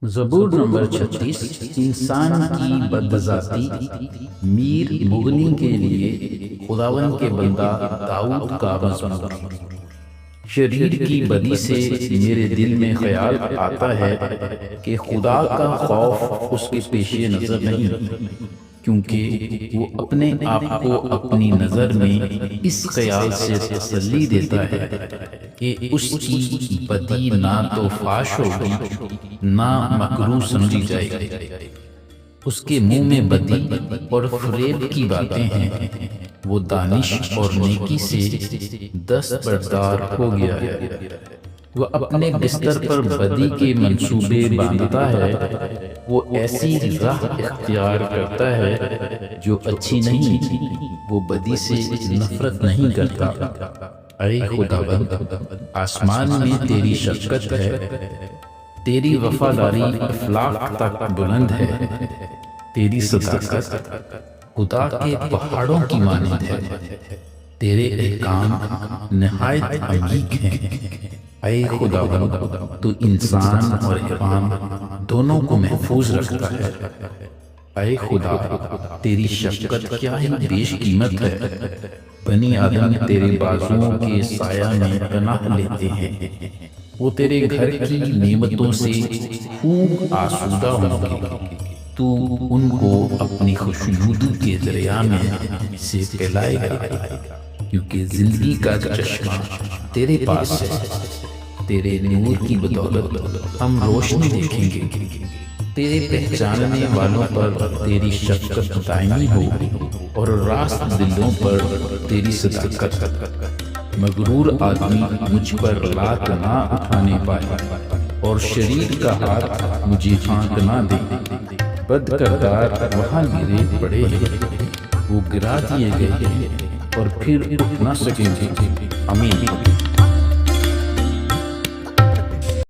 زبور نمبر 36 انسان کی بدذاتی۔ میر مغنی کے لیے خداوند کے بندہ داؤد کا مزمور۔ شریر کی بدی سے میرے دل میں خیال آتا ہے کہ خدا کا خوف اس کے پیش نظر نہیں، کیونکہ وہ اپنے آپ کو اپنی نظر میں اس خیال سے تسلی دیتا ہے کہ اس کی بدی نہ تو فاش ہوگی نہ مکروہ سمجھی جائے گی۔ اس کے منہ میں بدی اور فریب کی باتیں ہیں، وہ دانش اور نیکی سے دستبردار ہو گیا ہے۔ وہ اپنے بستر پر بدی کے منصوبے باندھتا ہے، وہ ایسی راہ اختیار کرتا ہے جو اچھی نہیں، وہ بدی سے نفرت نہیں کرتا۔ اے خداوند، آسمان میں تیری شفقت ہے، تیری وفاداری افلاق تک بلند ہے، تیری صداقت خدا کے پہاڑوں کی مانند ہے، تیرے احکام نہایت عمیق ہیں۔ اے خداوند، تو انسان اور حیوان دونوں کو محفوظ رکھتا ہے۔ اے خدا، تیری شفقت کیا ہی بیش قیمت ہے۔ بنی آدم تیرے بازوؤں کے سایہ میں پناہ لیتے ہیں، وہ تیرے گھر کی نعمتوں سے خوب آسودہ ہوں گے۔ تو ان کو اپنی خوشنودی کے ذریعہ میں سے پلائے گا، کیونکہ زندگی کا چشمہ تیرے پاس ہے۔ تیرے نور کی بدولت ہم روشنی دیکھیں گے، تیرے پہچاننے والوں پر تیری شفقت دائمی ہو اور راست دلوں پر تیری صداقت۔ مغرور آدمی مجھ پر لات نہ اٹھانے پائے اور شریر کا ہاتھ مجھے ہانک نہ دے۔ بد کردار وہاں گرے پڑے ہیں، وہ گرا دیے گئے ہیں اور پھر اٹھ نہ سکیں گے۔ آمین۔